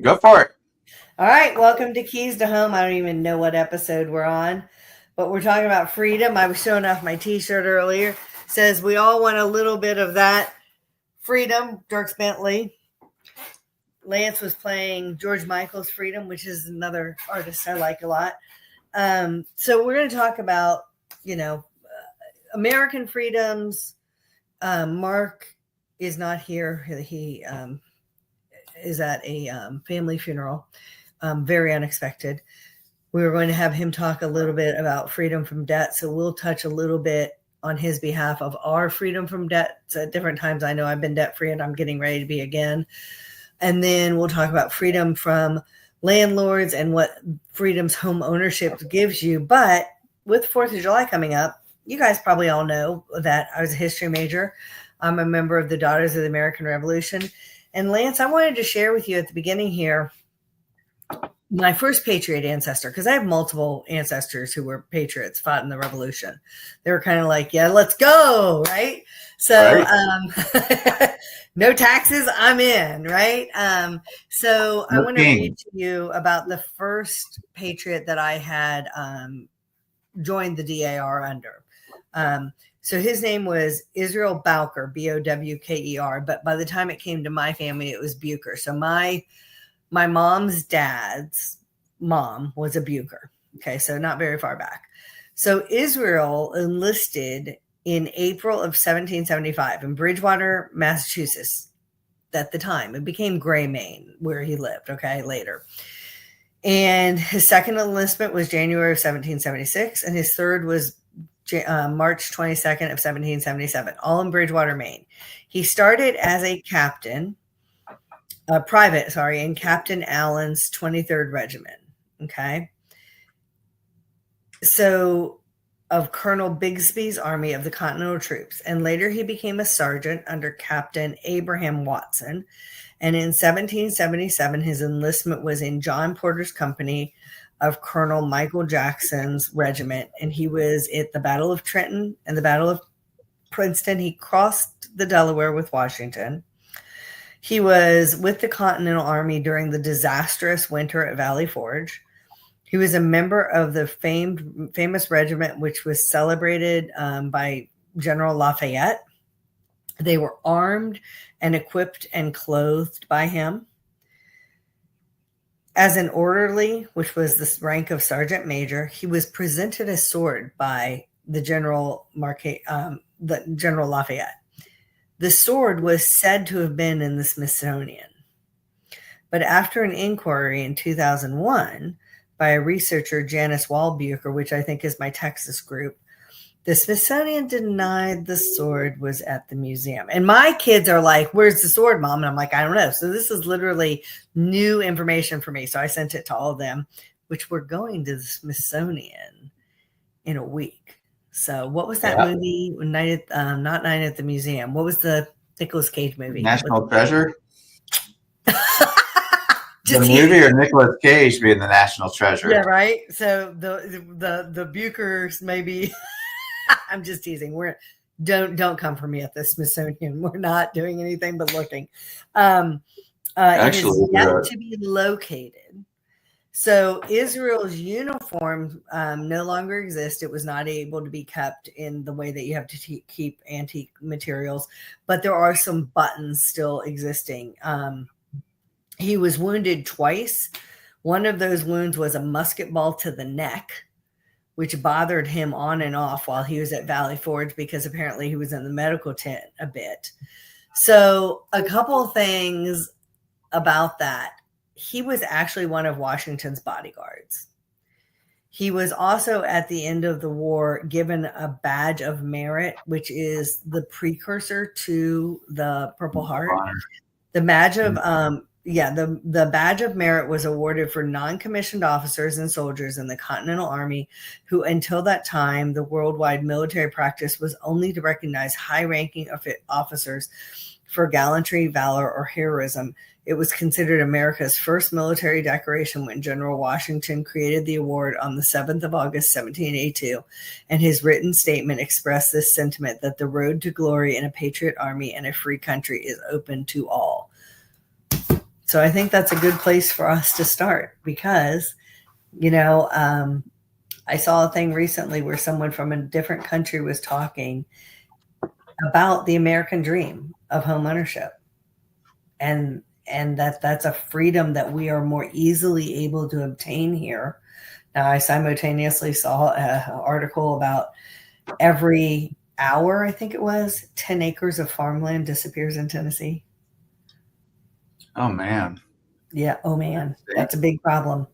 Go for it. All right, welcome to Keys to Home. I don't even know what episode we're on, but we're talking about freedom. I was showing off my t-shirt earlier. It says we all want a little bit of that freedom. Dirk Bentley. Lance was playing George Michael's Freedom, which is another artist I like a lot. So we're going to talk about, American freedoms. Mark is not here. He is at a family funeral. Very unexpected. We were going to have him talk a little bit about freedom from debt. So we'll touch a little bit on his behalf of our freedom from debt. So at different times, I know I've been debt free and I'm getting ready to be again. And then we'll talk about freedom from landlords and what freedom's home ownership gives you. But with 4th of July coming up, you guys probably all know that I was a history major. I'm a member of the Daughters of the American Revolution. And Lance, I wanted to share with you at the beginning here my first patriot ancestor, because I have multiple ancestors who were patriots, fought in the revolution. They were kind of like, yeah, let's go, right? So no taxes, I'm in, right? So I want to read to you about the first patriot that I had joined the DAR under. So his name was Israel Bowker, Bowker, but by the time it came to my family, it was Bucher. So my mom's dad's mom was a Bucher. Okay, so not very far back. So Israel enlisted in April of 1775 in Bridgewater, Massachusetts. At the time, it became Gray, Maine, where he lived, later. And his second enlistment was January of 1776, and his third was March 22nd of 1777, all in Bridgewater, Maine. He started as a captain, private, in Captain Allen's 23rd Regiment, okay? So, of Colonel Bigsby's Army of the Continental Troops, and later he became a sergeant under Captain Abraham Watson. And in 1777, his enlistment was in John Porter's company of Colonel Michael Jackson's regiment, and he was at the Battle of Trenton and the Battle of Princeton. He crossed the Delaware with Washington. He was with the Continental Army during the disastrous winter at Valley Forge. He was a member of the famous regiment, which was celebrated by General Lafayette. They were armed and equipped and clothed by him. As an orderly, which was the rank of sergeant major, he was presented a sword by the General Lafayette. The sword was said to have been in the Smithsonian. But after an inquiry in 2001 by a researcher, Janice Wallbucher, which I think is my Texas group, the Smithsonian denied the sword was at the museum. And my kids are like, where's the sword, Mom? And I'm like, I don't know. So this is literally new information for me. So I sent it to all of them, which we're going to the Smithsonian in a week. So what was that movie? Not Night at the Museum. What was the Nicolas Cage movie? National Treasure? The movie or Nicolas Cage being the national treasure? Yeah, right. So the Buchers maybe. I'm just teasing. Don't come for me at the Smithsonian. We're not doing anything but looking. Actually, it is yet to be located. So Israel's uniform no longer exists. It was not able to be kept in the way that you have to keep antique materials, but there are some buttons still existing. He was wounded twice. One of those wounds was a musket ball to the neck, which bothered him on and off while he was at Valley Forge because apparently he was in the medical tent a bit. So a couple of things about that. He was actually one of Washington's bodyguards. He was also at the end of the war given a badge of merit, which is the precursor to the Purple Heart. The badge of the badge of merit was awarded for non-commissioned officers and soldiers in the Continental Army who, until that time, the worldwide military practice was only to recognize high-ranking officers for gallantry, valor, or heroism. It was considered America's first military decoration when General Washington created the award on the 7th of August, 1782, and his written statement expressed this sentiment that the road to glory in a patriot army and a free country is open to all. So I think that's a good place for us to start because, you know, I saw a thing recently where someone from a different country was talking about the American dream of home ownership, and that's a freedom that we are more easily able to obtain here. Now, I simultaneously saw an article about every hour, I think it was, 10 acres of farmland disappears in Tennessee. Oh man. Yeah. Oh man, that's a big problem.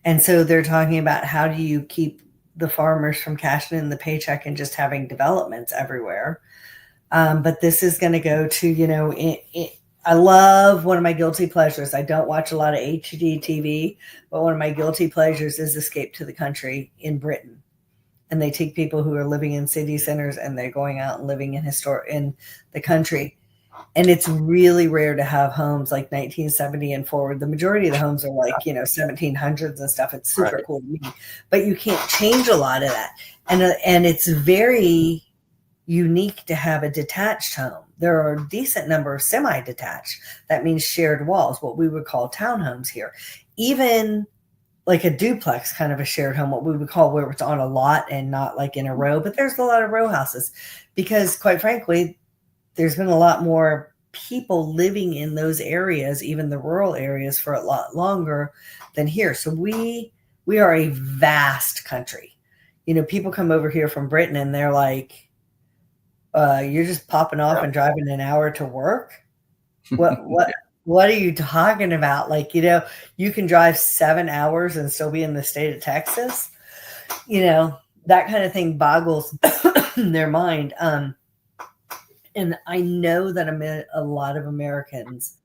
And so they're talking about how do you keep the farmers from cashing in the paycheck and just having developments everywhere. But this is going to go to, you know, I love one of my guilty pleasures. I don't watch a lot of HD TV, but one of my guilty pleasures is Escape to the Country in Britain. And they take people who are living in city centers and they're going out and living in the country. And it's really rare to have homes like 1970 and forward. The majority of the homes are like, you know, 1700s and stuff. It's super cool to me, but you can't change a lot of that. And it's very unique to have a detached home. There are a decent number of semi-detached. That means shared walls, what we would call townhomes here. Even like a duplex, kind of a shared home, what we would call where it's on a lot and not like in a row. But there's a lot of row houses because, quite frankly, there's been a lot more people living in those areas, even the rural areas, for a lot longer than here. So we are a vast country. You know, people come over here from Britain and they're like, you're just popping off and driving an hour to work. What are you talking about? Like, you know, you can drive 7 hours and still be in the state of Texas. You know, that kind of thing boggles their mind. And I know that a lot of Americans,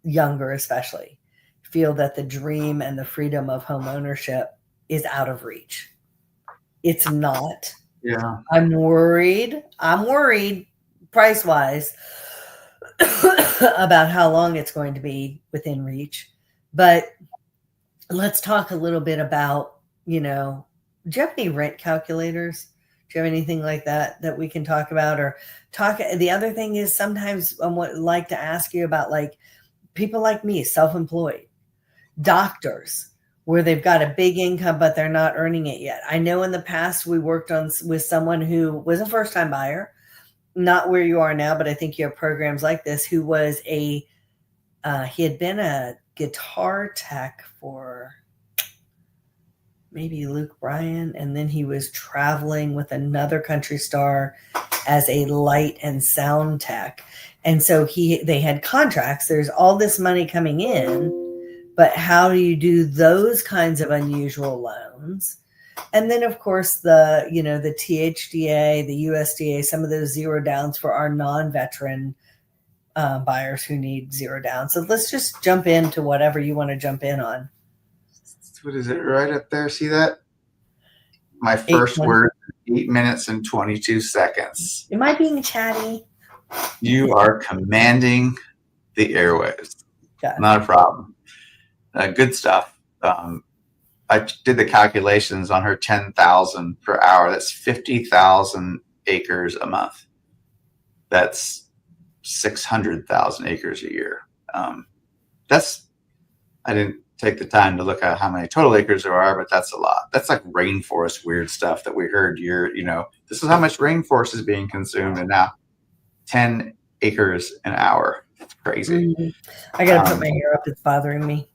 younger especially, feel that the dream and the freedom of home ownership is out of reach. It's not. Yeah. I'm worried price-wise about how long it's going to be within reach. But let's talk a little bit about, you know, do you have any rent calculators? Do you have anything like that we can talk about or talk? The other thing is sometimes I would like to ask you about like people like me, self-employed, doctors, where they've got a big income, but they're not earning it yet. I know in the past we worked with someone who was a first-time buyer, not where you are now, but I think you have programs like this, who was he had been a guitar tech for maybe Luke Bryan, and then he was traveling with another country star as a light and sound tech. And so they had contracts. There's all this money coming in, but how do you do those kinds of unusual loans? And then, of course, the THDA, the USDA, some of those zero downs for our non-veteran buyers who need zero down. So let's just jump into whatever you want to jump in on. What is it right up there? See that? My first word, 8 minutes and 22 seconds. Am I being chatty? You are commanding the airwaves. Got it. Not a problem. Good stuff. I did the calculations on her 10,000 per hour. That's 50,000 acres a month. That's 600,000 acres a year. I didn't take the time to look at how many total acres there are, but that's a lot. That's like rainforest weird stuff that we heard this is how much rainforest is being consumed, and now 10 acres an hour. That's crazy. I got to put my hair up. It's bothering me.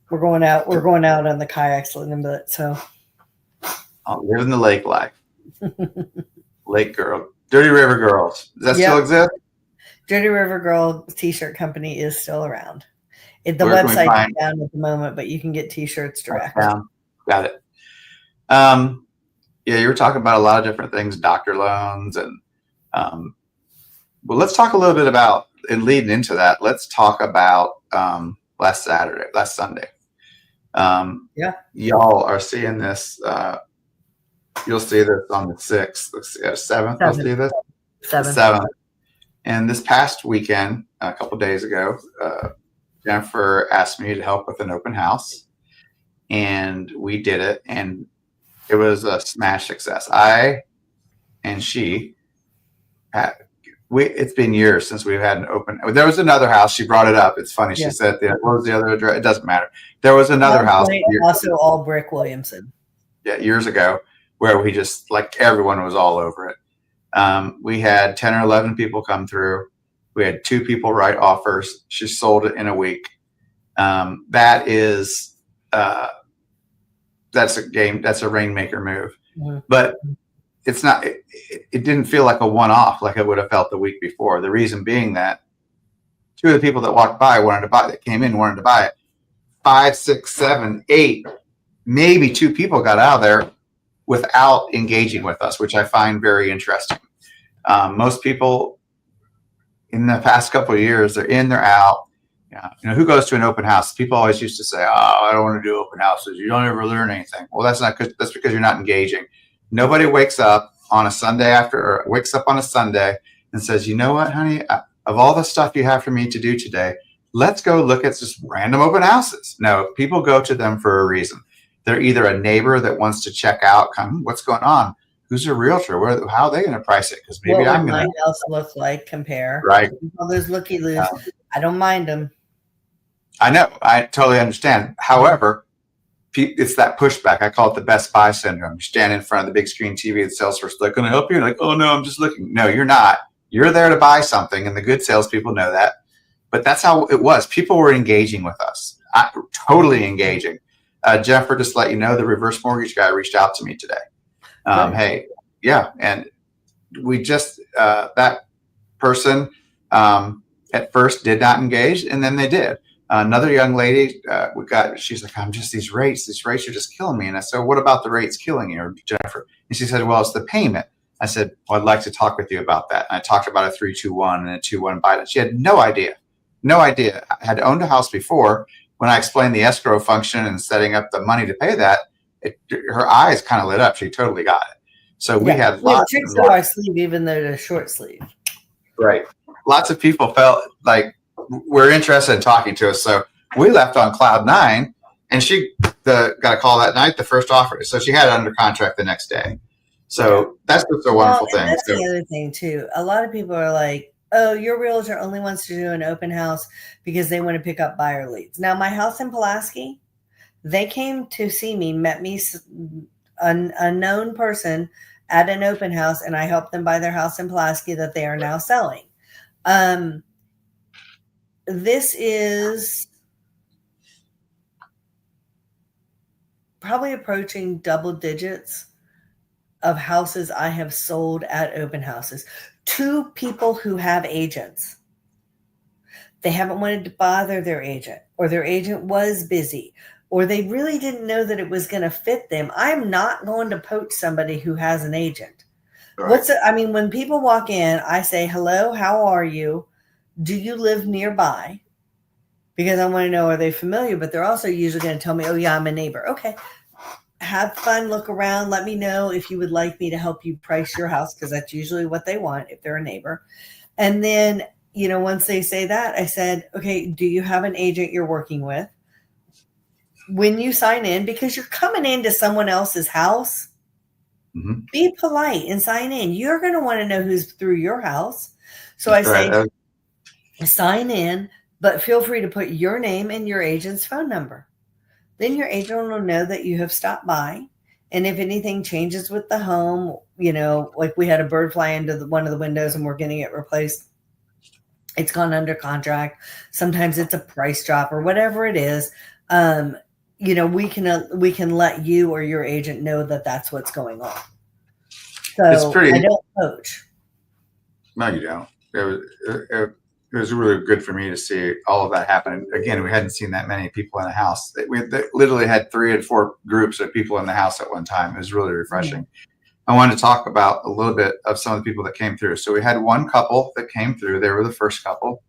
We're going out on the kayaks a little bit. So I'll live in the lake life. Lake girl. Dirty River Girls. Does that still exist? Dirty River Girl t-shirt company is still around. The website is down at the moment, but you can get t-shirts direct. Got it. You were talking about a lot of different things, doctor loans, and well, let's talk a little bit about, and leading into that, let's talk about last Sunday. Y'all are seeing this. You'll see this on the 6th. Let's see, 7th. You'll see this. 7th. And this past weekend, a couple of days ago, Jennifer asked me to help with an open house, and we did it, and it was a smash success. I and she it's been years since we've had an open. There was another house. She brought it up. It's funny. She said, what was the other address? It doesn't matter. There was another house. Also all brick Williamson. Yeah, years ago, where we just, like, everyone was all over it. We had 10 or 11 people come through. We had 2 people write offers. She sold it in a week. That is, that's a rainmaker move. Mm-hmm. But it's not, it didn't feel like a one-off like it would have felt the week before. The reason being that 2 of the people that walked by that came in wanted to buy it. 5, 6, 7, 8, maybe 2 people got out of there without engaging with us, which I find very interesting. Most people in the past couple of years, they're in, they're out. Who goes to an open house? People always used to say, "Oh, I don't want to do open houses. You don't ever learn anything." Well, that's because you're not engaging. Nobody wakes up on a Sunday and says, "You know what, honey? Of all the stuff you have for me to do today, let's go look at just random open houses." No, people go to them for a reason. They're either a neighbor that wants to check out, what's going on? Who's a realtor? How are they going to price it? Because maybe I'm going to. My house look like, compare. Right. All those looky-loos. I don't mind them. I know. I totally understand. However, it's that pushback. I call it the Best Buy syndrome. You stand in front of the big screen TV, the salesperson's like, "Can I help you?" You're like, "Oh, no, I'm just looking." No, you're not. You're there to buy something, and the good salespeople know that. But that's how it was. People were engaging with us. Totally engaging. Jennifer, just to let you know, the reverse mortgage guy reached out to me today. Hey, yeah. And we just, that person at first did not engage, and then they did. Another young lady, she's like, these rates are just killing me. And I said, "What about the rates killing you, Jennifer?" And she said, "Well, it's the payment." I said, "Well, I'd like to talk with you about that." And I talked about a 3-2-1 and a 2-1 buy. She had no idea. I had owned a house before. When I explained the escrow function and setting up the money to pay that, her eyes kind of lit up. She totally got it. So we had lots of our sleeve, even though they're short sleeve. Right. Lots of people felt like we're interested in talking to us. So we left on cloud 9, and she got a call that night, the first offer. So she had it under contract the next day. So that's just a wonderful thing. That's the other thing too. A lot of people are like, "Oh, your realtor only wants to do an open house because they want to pick up buyer leads." Now, my house in Pulaski, they came to see me, met me, a known person at an open house, and I helped them buy their house in Pulaski that they are now selling. This is probably approaching double digits of houses I have sold at open houses to people who have agents. They haven't wanted to bother their agent, or their agent was busy, or they really didn't know that it was going to fit them. I'm not going to poach somebody who has an agent. Right. When people walk in, I say, "Hello, how are you? Do you live nearby?" Because I want to know, are they familiar? But they're also usually going to tell me, "Oh yeah, I'm a neighbor." Okay. Have fun, look around. Let me know if you would like me to help you price your house, because that's usually what they want if they're a neighbor. And then, once they say that, I said, "Okay, do you have an agent you're working with? When you sign in, because you're coming into someone else's house, mm-hmm. Be polite and sign in. You're going to want to know who's through your house." So I say, sign in, but feel free to put your name and your agent's phone number. Then your agent will know that you have stopped by. And if anything changes with the home, like we had a bird fly into one of the windows and we're getting it replaced. It's gone under contract. Sometimes it's a price drop or whatever it is. We can let you or your agent know that that's what's going on. So I don't coach. No, you don't. It was really good for me to see all of that happen. Again, we hadn't seen that many people in the house. We literally had 3 and 4 groups of people in the house at one time. It was really refreshing. Mm-hmm. I wanted to talk about a little bit of some of the people that came through. So we had one couple that came through. They were the first couple,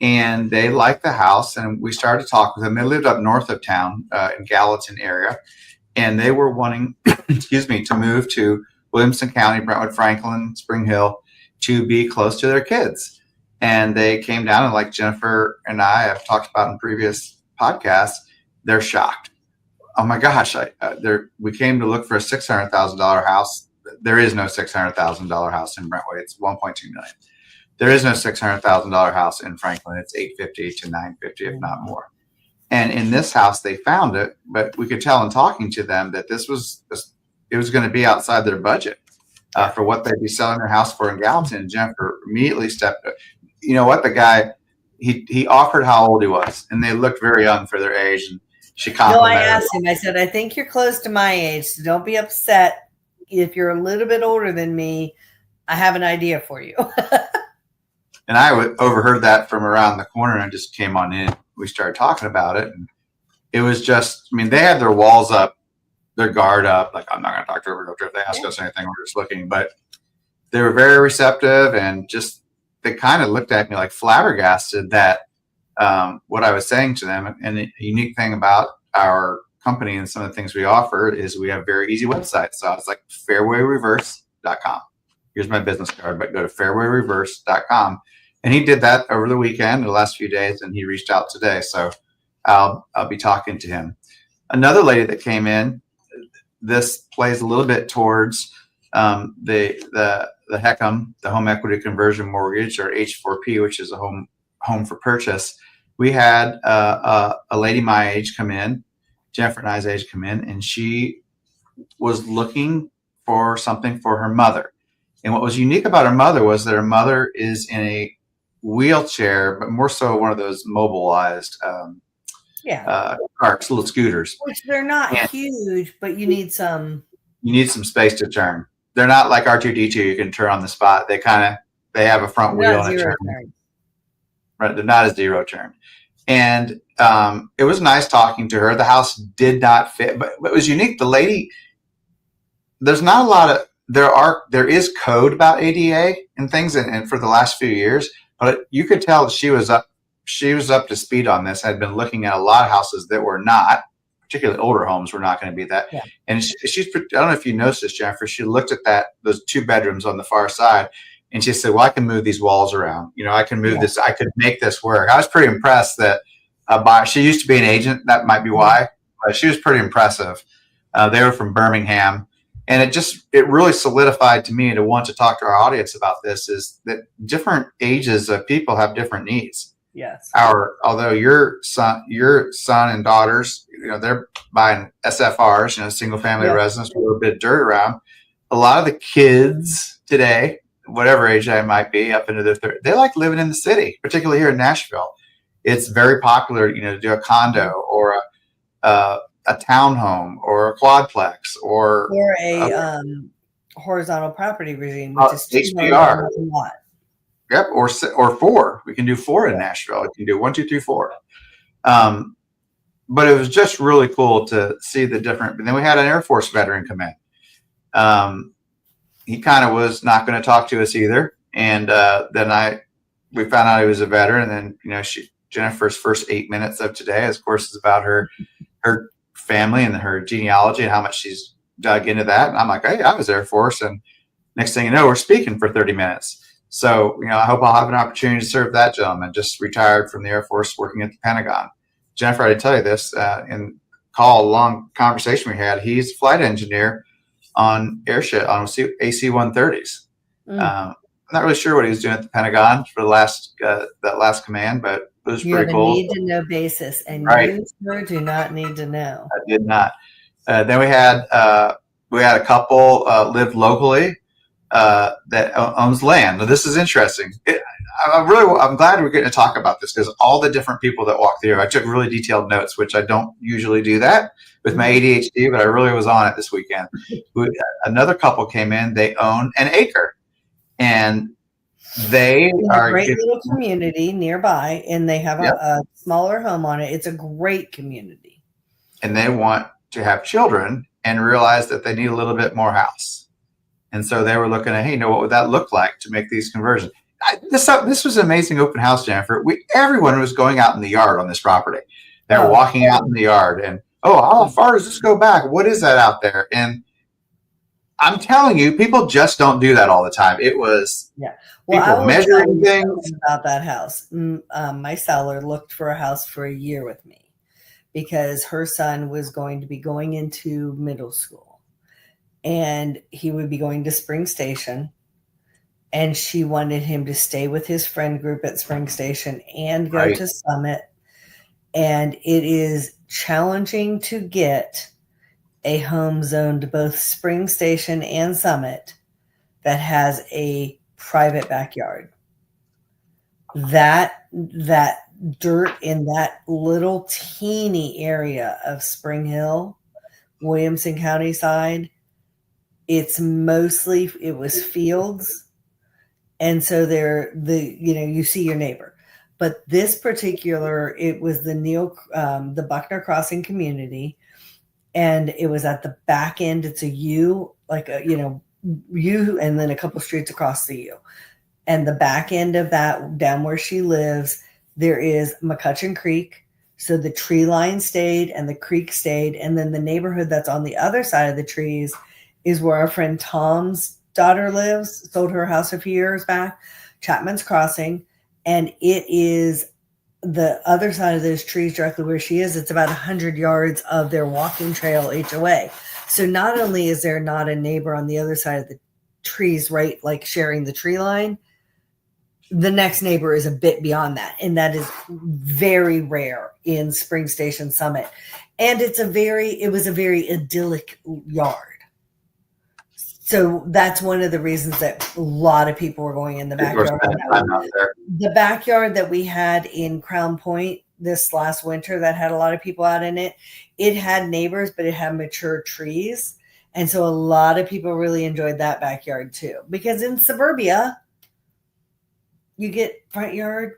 and they liked the house. And we started to talk with them. They lived up north of town in Gallatin area, and they were wanting, to move to Williamson County, Brentwood, Franklin, Spring Hill, to be close to their kids. And they came down, and like Jennifer and I have talked about in previous podcasts, they're shocked. Oh my gosh, we came to look for a $600,000 house. There is no $600,000 house in Brentwood. It's $1.2 million. There is no $600,000 house in Franklin. It's 850 to 950, if not more. And in this house, they found it, but we could tell in talking to them that it was going to be outside their budget for what they'd be selling their house for in Gallatin. And Jennifer immediately stepped up. You know what? The guy, he offered how old he was, and they looked very young for their age. And she complimented No, I asked him. I said, I think you're close to my age, so don't be upset if you're a little bit older than me. I have an idea for you. And I overheard that from around the corner and just came on in. We started talking about it. And it was just, I mean, they had their walls up, their guard up. Like, I'm not going to talk to a realtor if they ask us anything. We're just looking. But they were very receptive and just, they kind of looked at me like flabbergasted that what I was saying to them. And the unique thing about our company and some of the things we offer is we have very easy websites. So I was like, fairwayreverse.com. Here's my business card, but go to fairwayreverse.com. And he did that over the weekend, the last few days, and he reached out today. So I'll be talking to him. Another lady that came in, this plays a little bit towards the HECM, the home equity conversion mortgage, or H4P, which is a home for purchase. We had a lady my age come in, Jennifer and I's age come in, and she was looking for something for her mother. And what was unique about her mother was that her mother is in a wheelchair, but more so one of those mobilized carts, little scooters. Which they're not huge, but you need some space to turn. They're not like R2D2 you can turn on the spot. They have a front wheel and a turn. Right, they're not a zero turn. And it was nice talking to her. The house did not fit, but it was unique. The lady, there's not a lot of there is code about ADA and things, and for the last few years, but you could tell that she was up to speed on this. Had been looking at a lot of houses that were not, particularly older homes, were not going to be that. Yeah. And she's, I don't know if you noticed this, Jennifer. She looked at those 2 bedrooms on the far side, and she said, "Well, I can move these walls around. You know, I can move this. I could make this work." I was pretty impressed that she used to be an agent. That might be why, but she was pretty impressive. They were from Birmingham. And it really solidified to me to want to talk to our audience about this, is that different ages of people have different needs. Yes. Although your son and daughters, you know, they're buying SFRs, you know, single family residence with a little bit of dirt around. A lot of the kids today, whatever age they might be, up into their 30s, they like living in the city, particularly here in Nashville. It's very popular, you know, to do a condo or a townhome or a quadplex or a horizontal property regime, which is HPR. Yep, or 4. We can do 4 in Nashville. We can do 1, 2, 3, 4. But it was just really cool to see the different. And then we had an Air Force veteran come in. He kind of was not going to talk to us either, and then we found out he was a veteran. And then, you know, Jennifer's first 8 minutes of today, of course, is about her family and her genealogy and how much she's dug into that. And I'm like, hey, I was Air Force. And next thing you know, we're speaking for 30 minutes. So, you know, I hope I'll have an opportunity to serve that gentleman, just retired from the Air Force working at the Pentagon. Jennifer, I didn't tell you this in a long conversation we had. He's a flight engineer on AC-130s. I'm not really sure what he was doing at the Pentagon for that last command, but it was pretty cool. You have a need-to-know basis, and you sure do not need to know. I did not. Then we had a couple lived locally that owns land. Now, this is interesting. I'm glad we're getting to talk about this, because all the different people that walk through, I took really detailed notes, which I don't usually do that with my ADHD, but I really was on it this weekend. Another couple came in. They own an acre, and they are a great little community nearby, and they have a smaller home on it. It's a great community. And they want to have children and realize that they need a little bit more house. And so they were looking at, hey, what would that look like to make these conversions? This was an amazing open house, Jennifer. Everyone was going out in the yard on this property. They were walking out in the yard, and how far does this go back? What is that out there? And I'm telling you, people just don't do that all the time. It was people measuring things. About that house. My seller looked for a house for a year with me because her son was going to be going into middle school, and he would be going to Spring Station. and she wanted him to stay with his friend group at Spring Station and go Right. to Summit. And it is challenging to get a home zoned both Spring Station and Summit that has a private backyard. That dirt in that little teeny area of Spring Hill, Williamson County side, it was fields. And so you see your neighbor. But this particular, it was the Buckner Crossing community, and it was at the back end. It's a U, like U, and then a couple streets across the U. And the back end of that, down where she lives, there is McCutcheon Creek. So the tree line stayed and the creek stayed. And then the neighborhood that's on the other side of the trees is where our friend Tom's daughter lives, sold her house a few years back, Chapman's Crossing. And it is the other side of those trees directly where she is. It's about 100 yards of their walking trail HOA. So not only is there not a neighbor on the other side of the trees, right, like sharing the tree line, the next neighbor is a bit beyond that. And that is very rare in Spring Station Summit. And it was a very idyllic yard. So that's one of the reasons that a lot of people were going in the backyard. The backyard that we had in Crown Point this last winter that had a lot of people out in it, it had neighbors, but it had mature trees. And so a lot of people really enjoyed that backyard too. Because in suburbia, you get front yard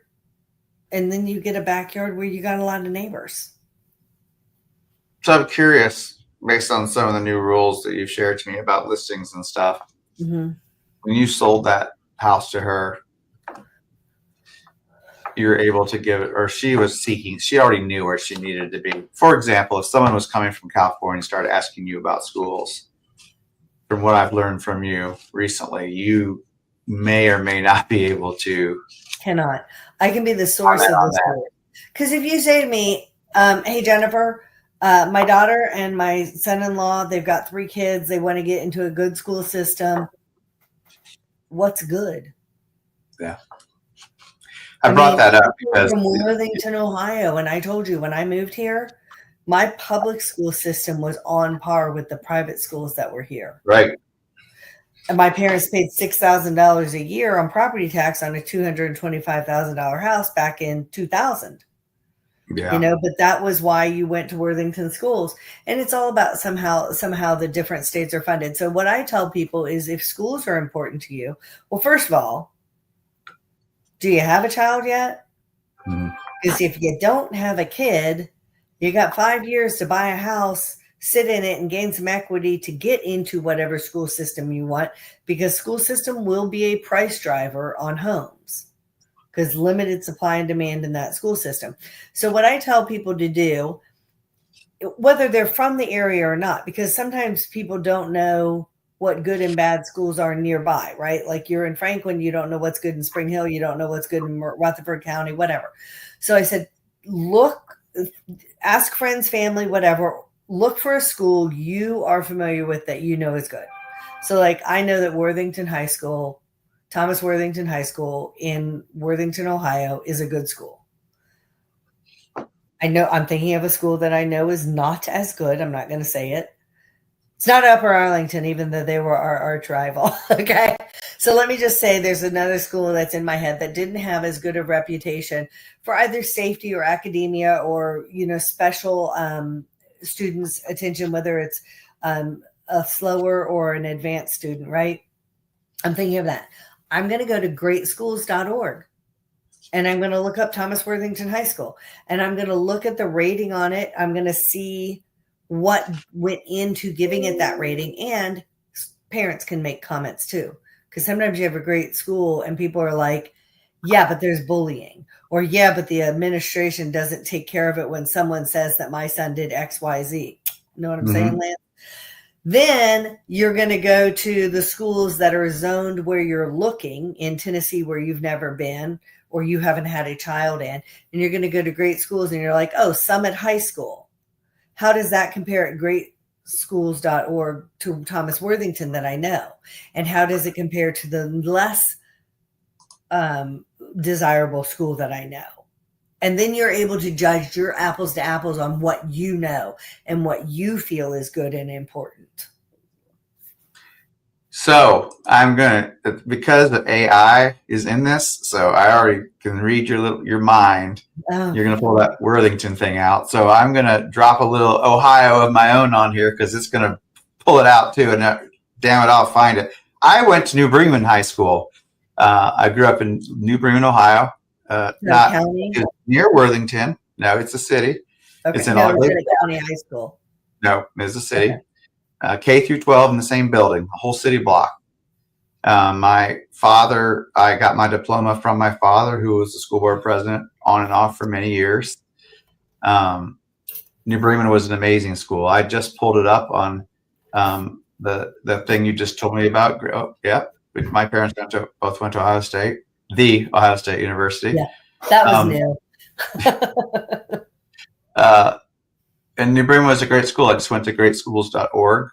and then you get a backyard where you got a lot of neighbors. So I'm curious, based on some of the new rules that you've shared to me about listings and stuff, when you sold that house to her, you were able to give it, or she already knew where she needed to be. For example, if someone was coming from California and started asking you about schools, from what I've learned from you recently, you may or may not be able to. Cannot. I can be the source of this. Because if you say to me, hey, Jennifer, my daughter and my son-in-law, they've got 3 kids. They want to get into a good school system. What's good? Yeah. I brought that up because from Worthington, Ohio. And I told you when I moved here, my public school system was on par with the private schools that were here. Right. And my parents paid $6,000 a year on property tax on a $225,000 house back in 2000. Yeah. But that was why you went to Worthington schools. And it's all about somehow the different states are funded. So what I tell people is if schools are important to you, well, first of all, do you have a child yet? Because if you don't have a kid, you got 5 years to buy a house, sit in it, and gain some equity to get into whatever school system you want, because school system will be a price driver on homes because limited supply and demand in that school system. So what I tell people to do, whether they're from the area or not, because sometimes people don't know what good and bad schools are nearby, right? Like you're in Franklin, you don't know what's good in Spring Hill, you don't know what's good in Rutherford County, whatever. So I said, ask friends, family, whatever, look for a school you are familiar with that you know is good. So like I know that Thomas Worthington High School in Worthington, Ohio is a good school. I'm thinking of a school that I know is not as good. I'm not going to say it. It's not Upper Arlington, even though they were our arch rival. Okay. So let me just say there's another school that's in my head that didn't have as good a reputation for either safety or academia or, special students' attention, whether it's a slower or an advanced student, right? I'm thinking of that. I'm going to go to greatschools.org and I'm going to look up Thomas Worthington High School and I'm going to look at the rating on it. I'm going to see what went into giving it that rating, and parents can make comments too. Because sometimes you have a great school and people are like, yeah, but there's bullying, or yeah, but the administration doesn't take care of it when someone says that my son did X, Y, Z. You know what I'm saying, Lance? Then you're going to go to the schools that are zoned where you're looking in Tennessee, where you've never been, or you haven't had a child in, and you're going to go to great schools and you're like, oh, Summit High School. How does that compare at greatschools.org to Thomas Worthington that I know? And how does it compare to the less desirable school that I know. And then you're able to judge your apples to apples on what you know and what you feel is good and important. So I'm because the AI is in this, so I already can read your mind. Oh. You're gonna pull that Worthington thing out. So I'm gonna drop a little Ohio of my own on here because it's gonna pull it out too. And damn it, I'll find it. I went to New Bremen High School. I grew up in New Bremen, Ohio. Not county? Near Worthington. No, it's a city. Okay. It's in no, it's a county high school. No, it's a city. Okay. K through 12 in the same building, a whole city block. My father, I got my diploma from my father, who was the school board president on and off for many years. New Bremen was an amazing school. I just pulled it up on the thing you just told me about. Oh, yeah, my parents both went to Ohio State, the Ohio State University. Yeah, that was new. And New Bremen was a great school. I just went to greatschools.org.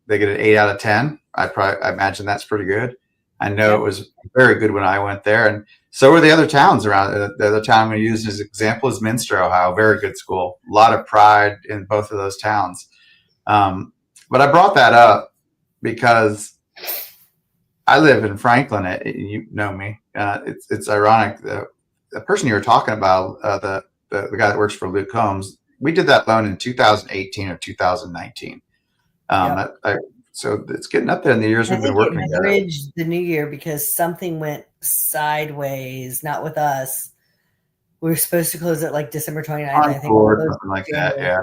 They get an 8 out of 10. I imagine that's pretty good. I know it was very good when I went there, and so were the other towns around. The other town I'm going to use as an example is Minster, Ohio. Very good school. A lot of pride in both of those towns. But I brought that up because I live in Franklin. You know me. It's ironic. The person you were talking about, the guy that works for Luke Combs, we did that loan in 2018 or 2019. So it's getting up there in the years we've been working together. Bridged the new year because something went sideways, not with us. We were supposed to close it like December 29th, I think. Something like that, yeah.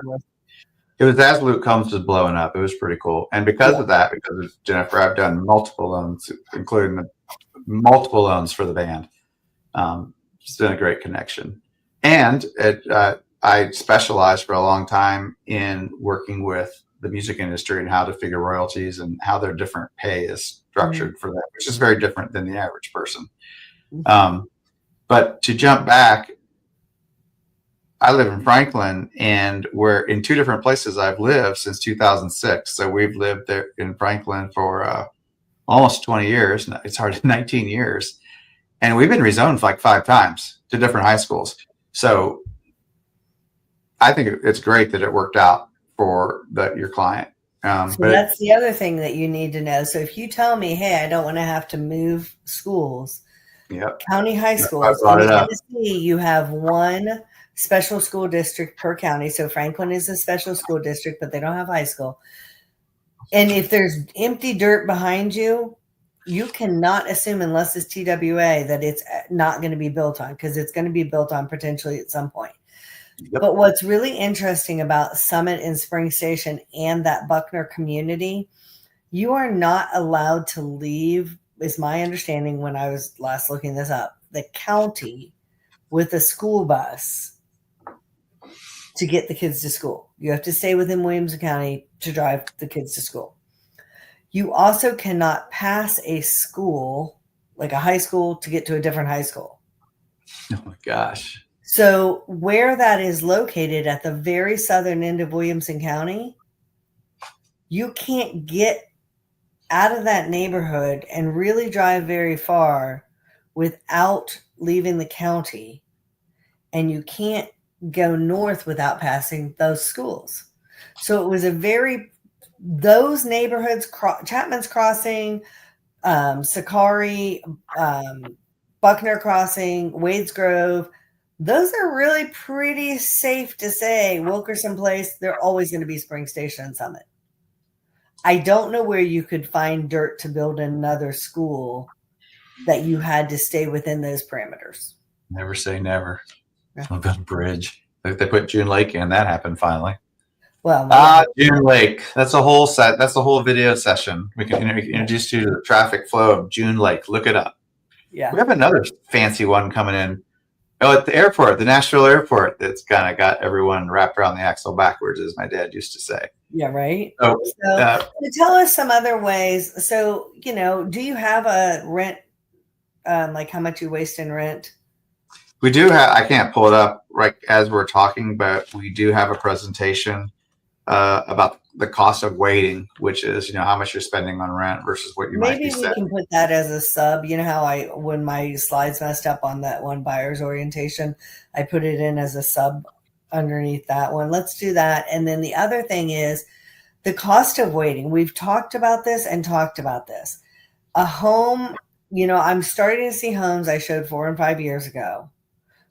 It was as Luke Combs was blowing up. It was pretty cool. And because of that, because of Jennifer, I've done multiple loans, including multiple loans for the band. It's been a great connection. And I specialized for a long time in working with the music industry and how to figure royalties and how their different pay is structured for that, which is very different than the average person. But to jump back, I live in Franklin, and we're in two different places I've lived since 2006. So we've lived there in Franklin for almost 20 years. It's hard, 19 years. And we've been rezoned like 5 times to different high schools. So I think it's great that it worked out for your client. So that's the other thing that you need to know. So if you tell me, hey, I don't want to have to move schools, county high schools, in Tennessee, you have one special school district per county. So Franklin is a special school district, but they don't have high school. And if there's empty dirt behind you, you cannot assume, unless it's TWA, that it's not going to be built on, because it's going to be built on potentially at some point. But what's really interesting about Summit and Spring Station and that Buckner community, you are not allowed to leave, is my understanding when I was last looking this up, the county with a school bus to get the kids to school. You have to stay within Williamson County to drive the kids to school. You also cannot pass a school, like a high school, to get to a different high school. Oh my gosh. So where that is located at the very southern end of Williamson County, you can't get out of that neighborhood and really drive very far without leaving the county. And you can't go north without passing those schools. So it was those neighborhoods, Chapman's Crossing, Sakari, Buckner Crossing, Wades Grove, those are really pretty safe to say. Wilkerson Place, they're always going to be Spring Station and Summit. I don't know where you could find dirt to build another school that you had to stay within those parameters. Never say never. I'll build a bridge. Like they put June Lake in. That happened finally. Well, June Lake. That's a whole set. That's a whole video session. We can introduce you to the traffic flow of June Lake. Look it up. Yeah. We have another fancy one coming in. Oh, at the airport, the Nashville airport. That's kind of got everyone wrapped around the axle backwards, as my dad used to say. Yeah, right. So tell us some other ways. So, do you have a rent, like how much you waste in rent? We do have, I can't pull it up right as we're talking, but we do have a presentation about the cost of waiting, which is, how much you're spending on rent versus what you might be Maybe we spending. can put that as a sub. You know how when my slides messed up on that one buyer's orientation, I put it in as a sub underneath that one. Let's do that. And then the other thing is the cost of waiting. We've talked about this and talked about this. A home, I'm starting to see homes I showed 4 and 5 years ago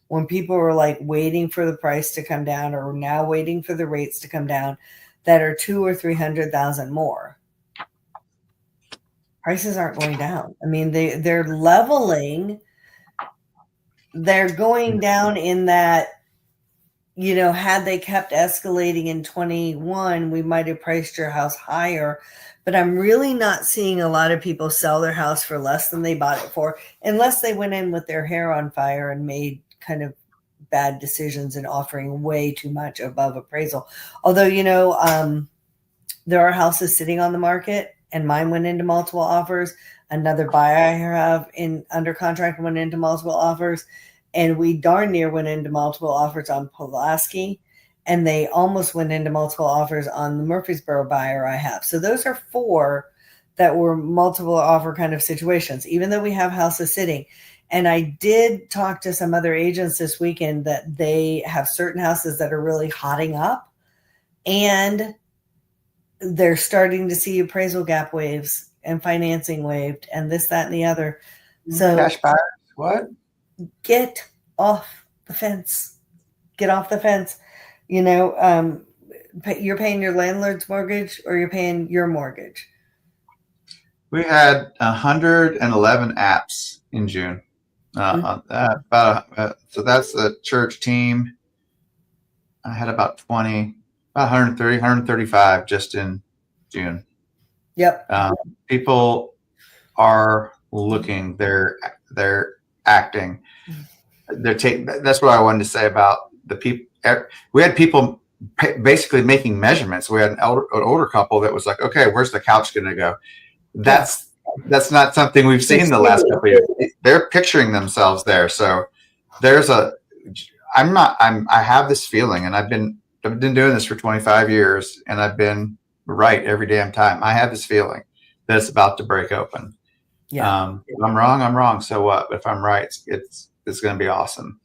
when people were like waiting for the price to come down or now waiting for the rates to come down that are 200,000 or 300,000 more. Prices aren't going down. I mean, they're leveling. They're going down in that, had they kept escalating in 21, we might have priced your house higher. But I'm really not seeing a lot of people sell their house for less than they bought it for, unless they went in with their hair on fire and made kind of bad decisions and offering way too much above appraisal. Although, there are houses sitting on the market, and mine went into multiple offers. Another buyer I have under contract went into multiple offers, and we darn near went into multiple offers on Pulaski, and they almost went into multiple offers on the Murfreesboro buyer I have. So those are 4 that were multiple offer kind of situations, even though we have houses sitting. And I did talk to some other agents this weekend that they have certain houses that are really hotting up, and they're starting to see appraisal gap waves and financing waived and this, that, and the other. So Cash buyers, what? Get off the fence. Get off the fence. You're paying your landlord's mortgage or you're paying your mortgage. We had 111 apps in June. So that's the church team. I had about 20, about 130, 135 just in June. Yep. People are looking. They're acting. That's what I wanted to say about the people. We had people basically making measurements. We had an older couple that was like, "Okay, where's the couch going to go?" That's not something we've seen the last couple of years. They're picturing themselves there. So I have this feeling, and I've been doing this for 25 years, and I've been right every damn time. I have this feeling that it's about to break open. Yeah. If I'm wrong. So what? But if I'm right, it's going to be awesome.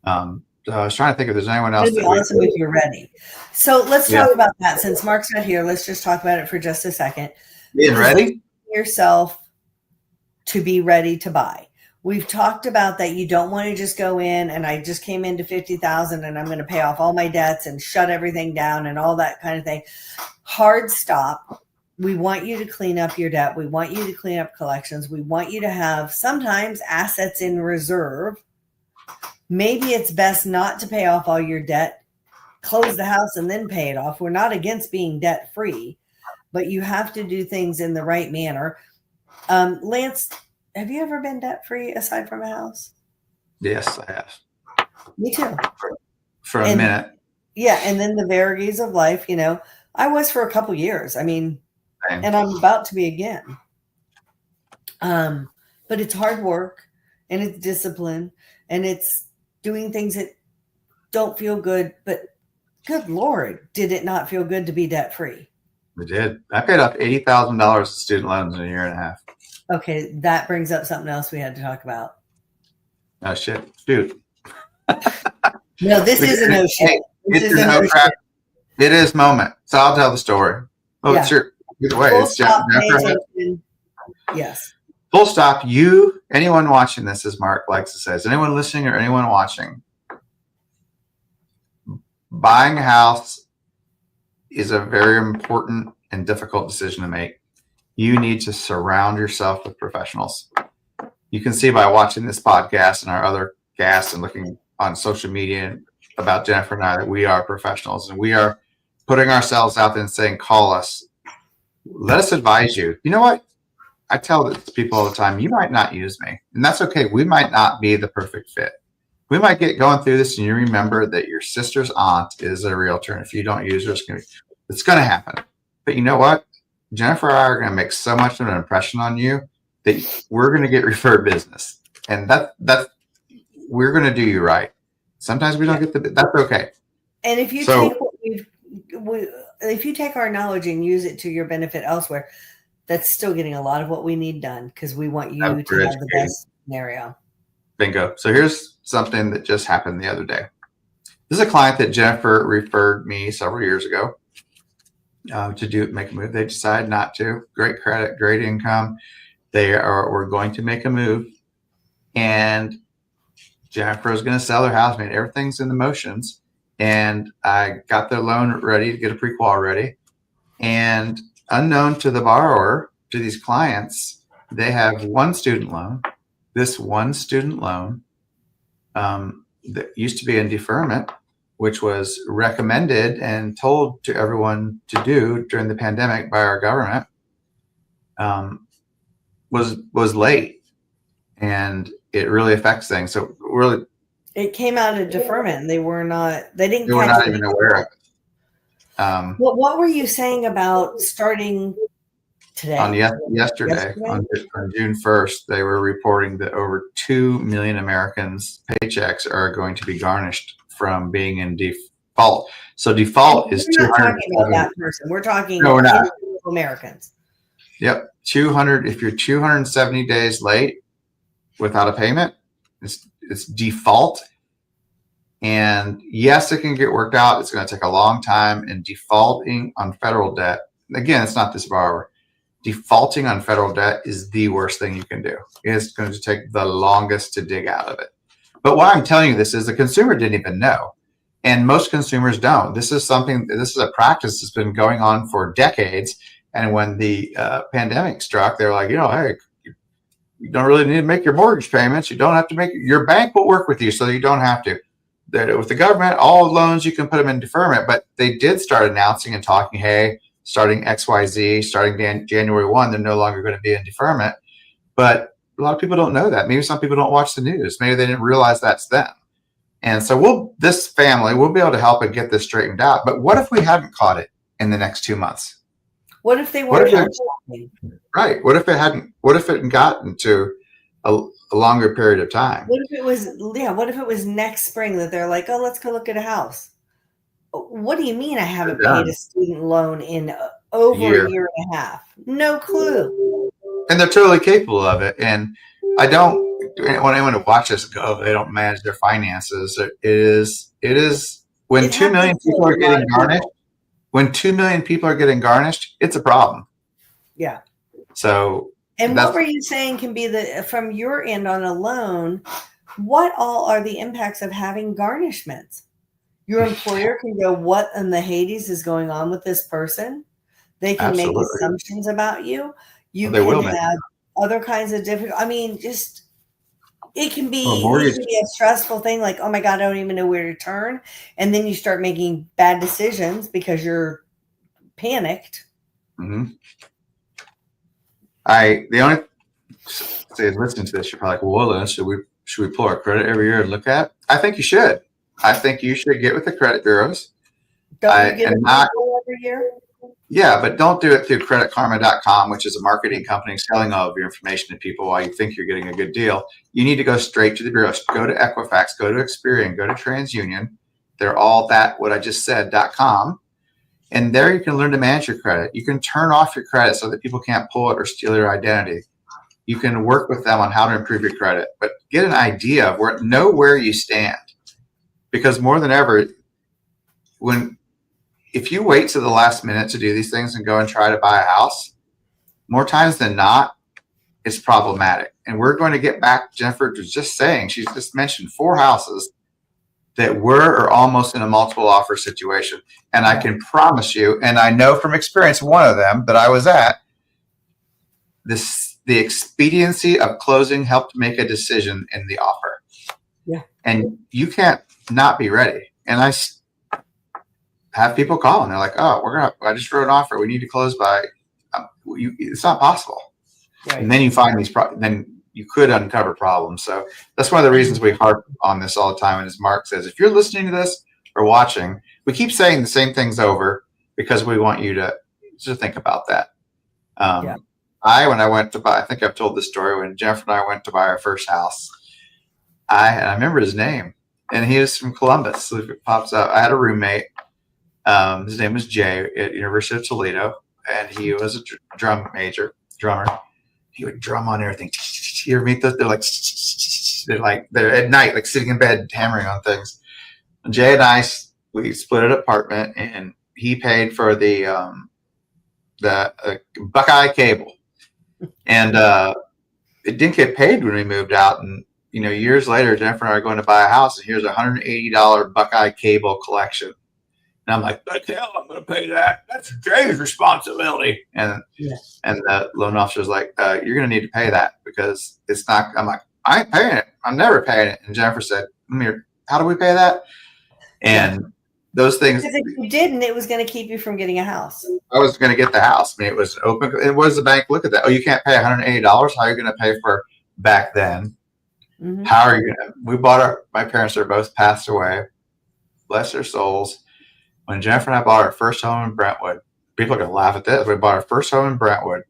So I was trying to think if there's anyone else. It'd be awesome if you're ready. So let's talk about that. Since Mark's not here, let's just talk about it for just a second. Being ready? Yourself to be ready to buy. We've talked about that you don't want to just go in and I just came into 50,000 and I'm going to pay off all my debts and shut everything down and all that kind of thing. Hard stop. We want you to clean up your debt. We want you to clean up collections. We want you to have sometimes assets in reserve. Maybe it's best not to pay off all your debt, close the house and then pay it off. We're not against being debt free, but you have to do things in the right manner. Lance, have you ever been debt free aside from a house? Yes, I have. Me too. For a minute. Yeah. And then the vagaries of life, I was for a couple years. I mean, Same. And I'm about to be again. But it's hard work and it's discipline and it's doing things that don't feel good, but good Lord, did it not feel good to be debt free? We did. I paid off $80,000 in student loans in a year and a half. Okay, that brings up something else we had to talk about. Oh shit, dude. No, this is a no shit. It is moment. So I'll tell the story. Oh, yeah. Sure. Either way, it's Jennifer. Yes. Full stop. Anyone watching this, as Mark likes to say, is anyone listening or anyone watching? Buying a house is a very important and difficult decision to make. You need to surround yourself with professionals. You can see by watching this podcast and our other guests and looking on social media about Jennifer and I that we are professionals and we are putting ourselves out there and saying, call us. Let us advise you. You know what? I tell this to people all the time, you might not use me. And that's okay. We might not be the perfect fit. We might get going through this and you remember that your sister's aunt is a realtor. And if you don't use her, it's going to happen. But you know what? Jennifer and I are going to make so much of an impression on you that we're going to get referred business. And that's we're going to do you right. Sometimes we don't get that's okay. And if you take if you take our knowledge and use it to your benefit elsewhere, that's still getting a lot of what we need done, because we want you to have the best scenario. Bingo. So here's something that just happened the other day. This is a client that Jennifer referred me several years ago to make a move. They decided not to. Great credit, great income. We're going to make a move, and Jennifer is going to sell their house. Made everything's in the motions, and I got their loan ready to get a pre-qual ready. And unknown to the borrower, to these clients, they have one student loan. This one student loan that used to be in deferment, which was recommended and told to everyone to do during the pandemic by our government, was late, and it really affects things. So really, it came out of deferment, and they were not even aware of it. What were you saying about starting today? On yesterday, on June 1st, they were reporting that over 2 million Americans' paychecks are going to be garnished from being in default. So default is we're not talking about that person. We're talking we're not. Americans. Yep. 200. If you're 270 days late without a payment, it's default. And yes, it can get worked out. It's going to take a long time. And defaulting on federal debt, again, it's not this borrower. Defaulting on federal debt is the worst thing you can do. It's going to take the longest to dig out of it. But why I'm telling you this is the consumer didn't even know. And most consumers don't. This is a practice that's been going on for decades. And when the pandemic struck, they were like, hey, you don't really need to make your mortgage payments. You don't have to your bank will work with you so you don't have to. With the government, all loans, you can put them in deferment. But they did start announcing and talking, hey, starting XYZ, starting January 1, they're no longer going to be in deferment. But a lot of people don't know that. Maybe some people don't watch the news. Maybe they didn't realize that's them. And so this family will be able to help and get this straightened out. But what if we hadn't caught it in the next 2 months? What if they weren't? Right. What if it hadn't gotten to a longer period of time? What if it was next spring that they're like, oh, let's go look at a house? What do you mean I haven't paid a student loan in over a year and a half? No clue. And they're totally capable of it. And I don't want anyone to watch this go, they don't manage their finances. It is when 2 million people are getting garnished. When 2 million people are getting garnished, it's a problem. Yeah. So. And what were you saying can be from your end on a loan? What all are the impacts of having garnishments? Your employer can go, what in the Hades is going on with this person? They can make assumptions about you. You can have other kinds of difficult. I mean, it can be a stressful thing. Like, oh my God, I don't even know where to turn. And then you start making bad decisions because you're panicked. Mm-hmm. Listening to this, you're probably like, well, should we pull our credit every year and look at? I think you should. I think you should get with the credit bureaus. Don't you get every year? Yeah, but don't do it through creditkarma.com, which is a marketing company selling all of your information to people while you think you're getting a good deal. You need to go straight to the bureaus. Go to Equifax, go to Experian, go to TransUnion. They're all what I just said.com. And there you can learn to manage your credit. You can turn off your credit so that people can't pull it or steal your identity. You can work with them on how to improve your credit, but get an idea of know where you stand. Because more than ever, if you wait to the last minute to do these things and go and try to buy a house, more times than not, it's problematic. And we're going to get back. Jennifer was just saying, she's just mentioned 4 houses that were or almost in a multiple offer situation. And I can promise you, and I know from experience, one of them that I was at, the expediency of closing helped make a decision in the offer. Yeah. And you can't not be ready. And I have people call and they're like, oh, I just wrote an offer. We need to close by, it's not possible. Right. And then you find then you could uncover problems. So that's one of the reasons we harp on this all the time. And as Mark says, if you're listening to this or watching, we keep saying the same things over because we want you to think about that. When I went to buy, I think I've told this story, when Jeff and I went to buy our first house, I remember his name, and he was from Columbus. So if it pops up, I had a roommate, His name was Jay at University of Toledo, and he was a drummer. He would drum on everything. You ever meet those? They're at night, like sitting in bed, hammering on things. And Jay and I, we split an apartment, and he paid for the Buckeye cable, and it didn't get paid when we moved out. And years later, Jennifer and I are going to buy a house, and here's a $180 Buckeye cable collection. And I'm like, the hell, I'm going to pay that. That's Jay's responsibility. And the loan officer's like, you're going to need to pay that because it's not. I'm like, I ain't paying it. I'm never paying it. And Jennifer said, how do we pay that? And those things. Because if you didn't, it was going to keep you from getting a house. I was going to get the house. It was open. It was the bank. Look at that. Oh, you can't pay $180. How are you going to pay for back then? Mm-hmm. How are you going to? We bought my parents are both passed away. Bless their souls. When Jennifer and I bought our first home in Brentwood, people are going to laugh at this. We bought our first home in Brentwood.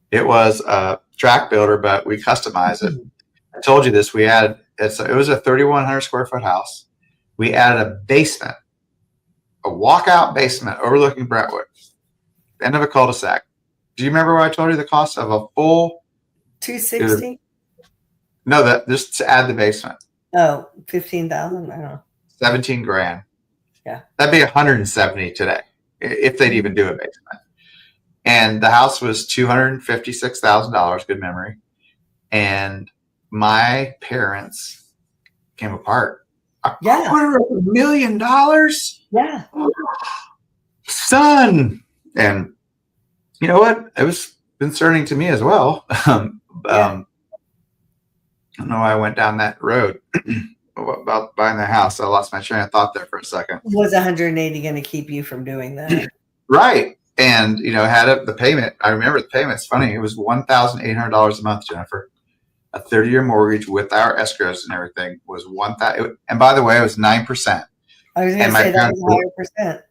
It was a track builder, but we customized it. I told you this. We added, it was a 3,100 square foot house. We added a basement, a walkout basement overlooking Brentwood, end of a cul-de-sac. Do you remember what I told you the cost of a full? $260? No, that just to add the basement. Oh, $15,000? I don't know. 17 grand. Yeah. That'd be 170 today if they'd even do a basement. And the house was $256,000, good memory. And my parents came apart. Yeah. $250,000? Yeah. Son. And you know what? It was concerning to me as well. I don't know why I went down that road. About buying the house. I lost my train of thought there for a second. Was 180 going to keep you from doing that? Right. And, had the payment. I remember the payment. It's funny. It was $1,800 a month, Jennifer. A 30-year mortgage with our escrows and everything was $1,000. And by the way, it was 9%. I was going to say that was a higher percent.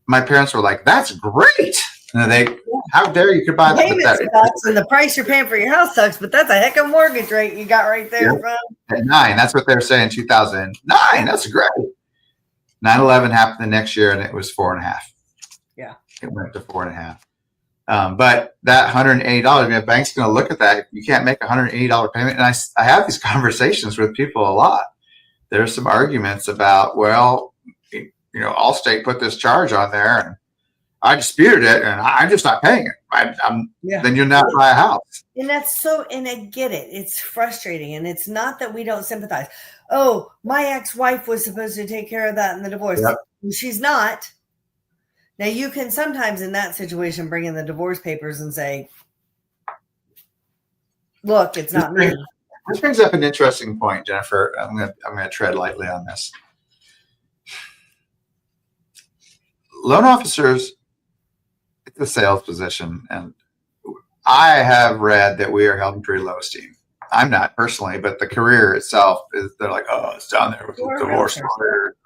My parents were like, that's great. And how dare you could buy that? Payment sucks and the price you're paying for your house sucks, but that's a heck of a mortgage rate you got right there. Yep. At 9, that's what they were saying. 2009, that's great. 9/11 happened the next year, and it was 4.5. Yeah, it went to 4.5. But that $180, a bank's going to look at that. You can't make a $180 payment, and I have these conversations with people a lot. There's some arguments about, well, Allstate put this charge on there, and I disputed it, and I'm just not paying it. Then you'll not buy a house. And and I get it. It's frustrating, and it's not that we don't sympathize. Oh, my ex-wife was supposed to take care of that in the divorce. Yep. She's not. Now, you can sometimes in that situation bring in the divorce papers and say, look, it's not me. This brings up an interesting point, Jennifer. I'm going to tread lightly on this. Loan officers, it's a sales position, and I have read that we are held in pretty low esteem. I'm not personally, but the career itself they're like, oh, it's down there with the divorce lawyer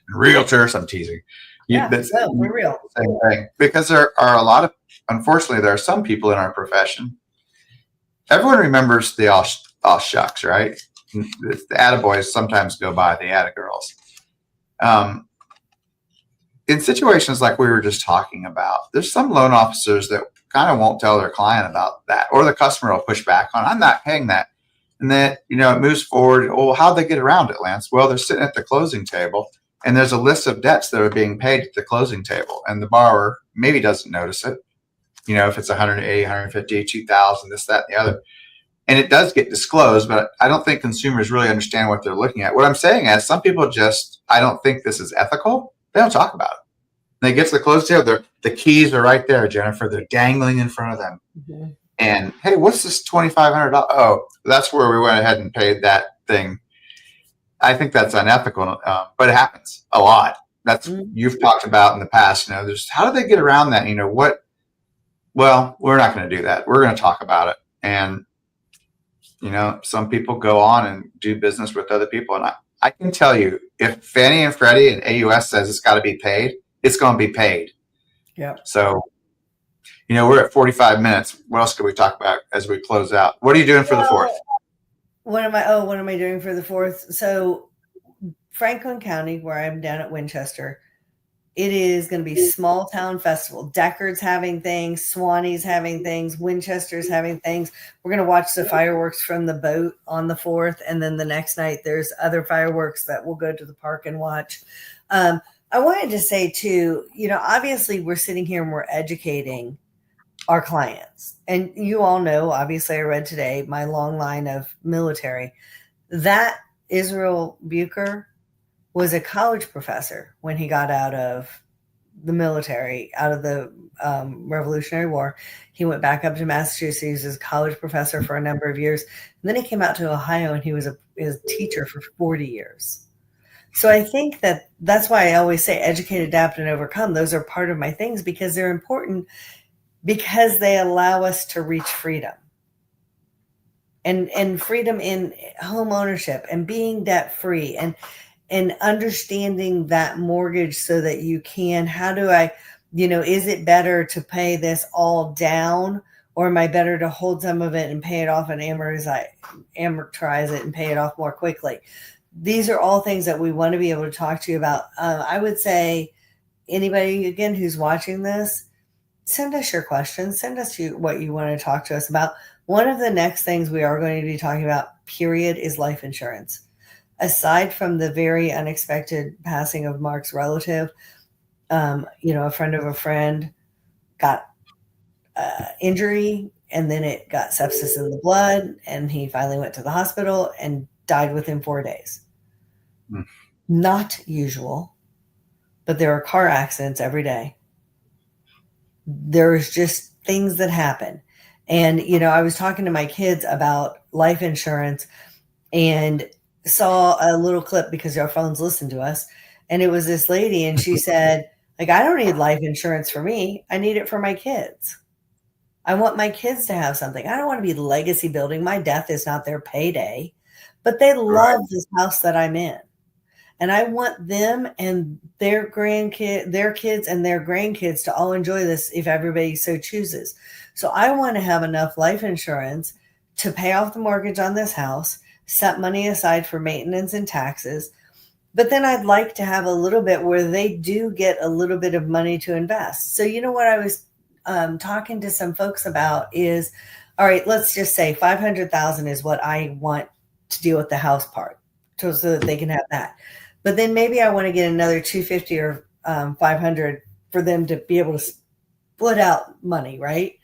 and realtors. I'm teasing. We're real. Same thing. Because there are a lot of, unfortunately, there are some people in our profession. Everyone remembers the all shucks, right? The attaboys sometimes go by the attagirls. In situations like we were just talking about, there's some loan officers that kind of won't tell their client about that, or the customer will push back on, I'm not paying that. And then, it moves forward. Oh, how'd they get around it, Lance? Well, they're sitting at the closing table, and there's a list of debts that are being paid at the closing table, and the borrower maybe doesn't notice it. If it's 180, 150, 2,000, this, that, and the other. And it does get disclosed, but I don't think consumers really understand what they're looking at. What I'm saying is some people I don't think this is ethical. They don't talk about it. They get to the closing table, the keys are right there, Jennifer. They're dangling in front of them. Mm-hmm. And, hey, what's this $2,500? Oh, that's where we went ahead and paid that thing. I think that's unethical, but it happens a lot. That's you've talked about in the past. There's how do they get around that? Well, we're not going to do that. We're going to talk about it. And, some people go on and do business with other people. And I can tell you, if Fannie and Freddie and AUS says it's got to be paid, it's going to be paid. Yeah. So, we're at 45 minutes. What else could we talk about as we close out? What are you doing for the 4th? What am I doing for the 4th? So Franklin County, where I'm down at Winchester, It is going to be small town festival. Deckard's having things, Swanee's having things, Winchester's having things. We're going to watch the fireworks from the boat on the 4th. And then the next night, there's other fireworks that we'll go to the park and watch. I wanted to say too, obviously we're sitting here and we're educating our clients. And you all know, obviously I read today, my long line of military, that Israel Bucher was a college professor when he got out of the military, out of the Revolutionary War. He went back up to Massachusetts. He was a college professor for a number of years. And then he came out to Ohio and he was a teacher for 40 years. So I think that's why I always say educate, adapt, and overcome. Those are part of my things because they're important because they allow us to reach freedom. And freedom in home ownership and being debt free and understanding that mortgage so that you can, how do I, is it better to pay this all down or am I better to hold some of it and pay it off and amortize it and pay it off more quickly? These are all things that we want to be able to talk to you about. I would say anybody, again, who's watching this, send us your questions. Send us what you want to talk to us about. One of the next things we are going to be talking about, period, is life insurance. Aside from the very unexpected passing of Mark's relative, a friend of a friend got injury and then it got sepsis in the blood and he finally went to the hospital and died within 4 days. Not usual, but there are car accidents every day. There's just things that happen. And, I was talking to my kids about life insurance and saw a little clip because our phones listen to us. And it was this lady and she said, I don't need life insurance for me. I need it for my kids. I want my kids to have something. I don't want to be legacy building. My death is not their payday, but they love this house that I'm in. And I want them and their kids and their grandkids to all enjoy this if everybody so chooses. So I want to have enough life insurance to pay off the mortgage on this house, set money aside for maintenance and taxes. But then I'd like to have a little bit where they do get a little bit of money to invest. So what I was talking to some folks about is, all right, let's just say $500,000 is what I want to deal with the house part so that they can have that. But then maybe I want to get another $250 or $500 for them to be able to split out money, right?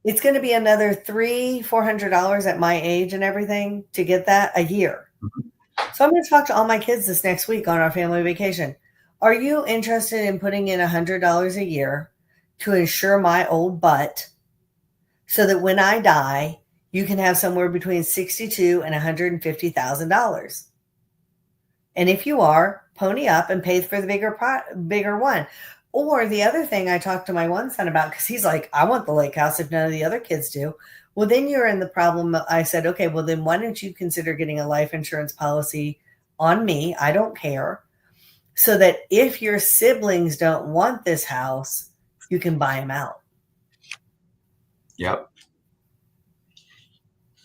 It's going to be another $300-$400 at my age and everything to get that a year. So I'm going to talk to all my kids this next week on our family vacation. Are you interested in putting in $100 a year to insure my old butt so that when I die, you can have somewhere between $62,000 and $150,000? And if you are, pony up and pay for the bigger one. Or the other thing I talked to my one son about, because he's like, I want the lake house if none of the other kids do. Well, then you're in the problem. I said, okay, well, then why don't you consider getting a life insurance policy on me? I don't care. So that if your siblings don't want this house, you can buy them out. Yep.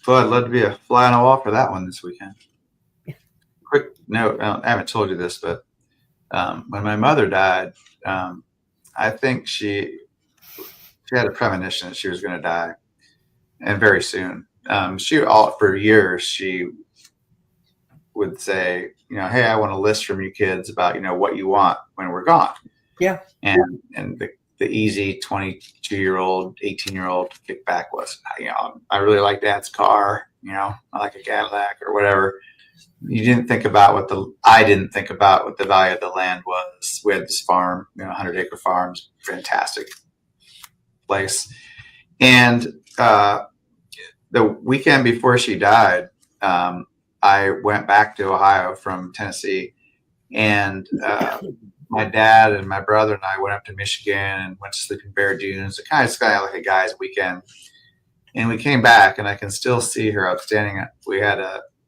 So I'd love to be a fly on the wall for that one this weekend. Quick note, I haven't told you this, but when my mother died, I think she had a premonition that she was going to die, and very soon. For years, she would say, hey, I want a list from you kids about, what you want when we're gone. Yeah. And the easy 22-year-old, 18-year-old kickback was, I really like Dad's car. I like a Cadillac or whatever. I didn't think about what the value of the land was. We had this farm, 100-acre farms, fantastic place. And the weekend before she died, I went back to Ohio from Tennessee, and my dad and my brother and I went up to Michigan and went to Sleeping Bear Dunes. It kind of like a guy's weekend. And we came back, and I can still see her outstanding.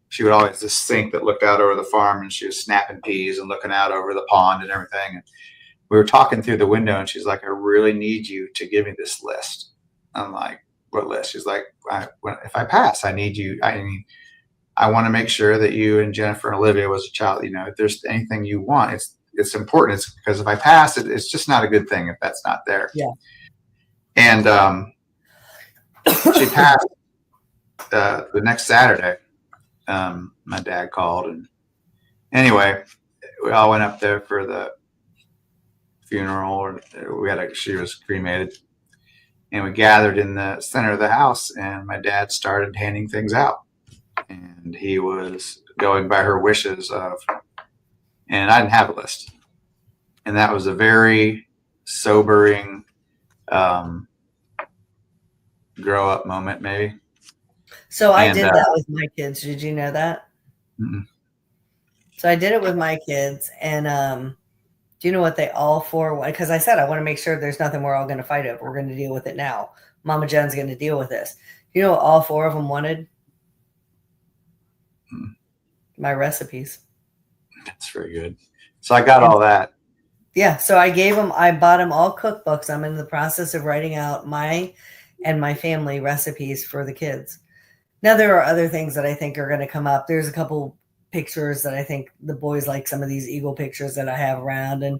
She would always this sink that looked out over the farm, and she was snapping peas and looking out over the pond and everything. And we were talking through the window, and she's like, I really need you to give me this list. I'm like, what list? She's like, if I pass, I need you. I want to make sure that you and Jennifer and Olivia was a child. If there's anything you want, it's important. It's because if I pass it, it's just not a good thing if that's not there. Yeah. And she passed the next Saturday. My dad called, and anyway, we all went up there for the funeral. She was cremated, and we gathered in the center of the house, and my dad started handing things out, and he was going by her wishes and I didn't have a list, and that was a very sobering grow up moment, maybe. So I did that with my kids. Did you know that? Mm-mm. So I did it with my kids, and do you know what they all four wanted? Because I said I want to make sure there's nothing we're all going to fight over. We're going to deal with it now. Mama Jen's going to deal with this. You know what all four of them wanted? My recipes. That's very good. So I got all that. Yeah. So I bought them all cookbooks. I'm in the process of writing out my and my family recipes for the kids. Now, there are other things that I think are going to come up. There's a couple pictures that I think the boys like, some of these eagle pictures that I have around. And,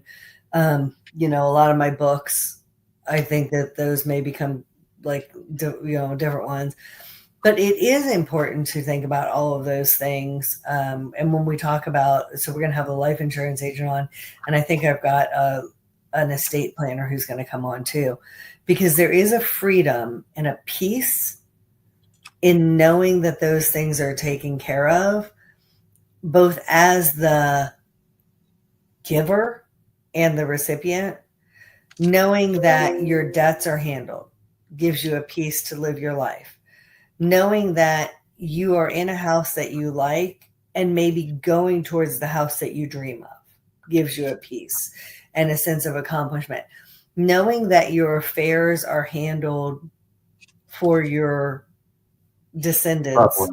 a lot of my books, I think that those may become like, different ones. But it is important to think about all of those things. And when we talk about, so we're going to have a life insurance agent on, and I think I've got an estate planner who's going to come on too, because there is a freedom and a peace in knowing that those things are taken care of, both as the giver and the recipient. Knowing that your debts are handled gives you a peace to live your life. Knowing that you are in a house that you like and maybe going towards the house that you dream of gives you a peace and a sense of accomplishment. Knowing that your affairs are handled for your descendants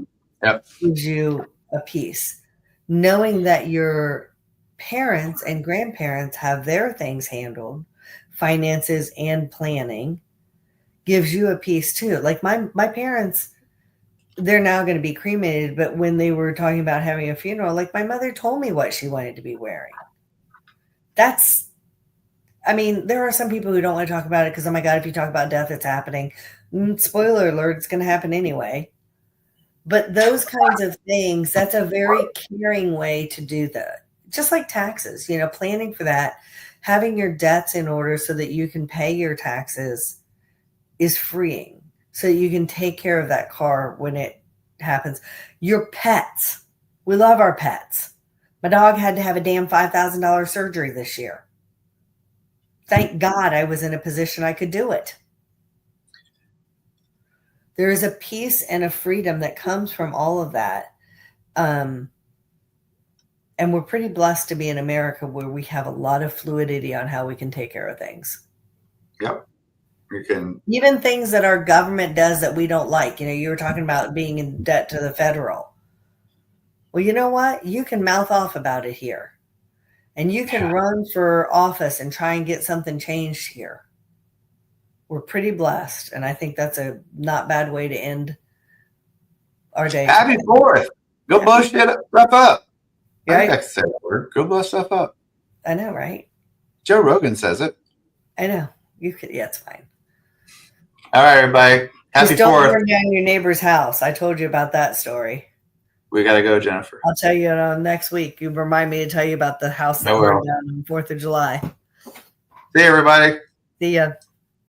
gives you a peace. Knowing that your parents and grandparents have their things handled, finances and planning, gives you a peace too. Like my parents, they're now going to be cremated, but when they were talking about having a funeral, like my mother told me what she wanted to be wearing. There are some people who don't want to talk about it because, oh my God, if you talk about death, it's happening. Spoiler alert, it's going to happen anyway. But those kinds of things, that's a very caring way to do that. Just like taxes, planning for that, having your debts in order so that you can pay your taxes is freeing. So you can take care of that car when it happens. Your pets. We love our pets. My dog had to have a damn $5,000 surgery this year. Thank God I was in a position I could do it. There is a peace and a freedom that comes from all of that. And we're pretty blessed to be in America where we have a lot of fluidity on how we can take care of things. Yep. You can. Even things that our government does that we don't like. You were talking about being in debt to the federal. Well, you know what? You can mouth off about it here. And you can run for office and try and get something changed here. We're pretty blessed, and I think that's a not bad way to end our day. Happy 4th. Go blow shit up. Right? I think I said that word. Go blow stuff up. I know, right? Joe Rogan says it. I know. You could. Yeah, it's fine. All right, everybody. Happy 4th. Just don't burn down your neighbor's house. I told you about that story. We got to go, Jennifer. I'll tell you next week. You remind me to tell you about the house that burned down on the 4th of July. See you, everybody. See ya.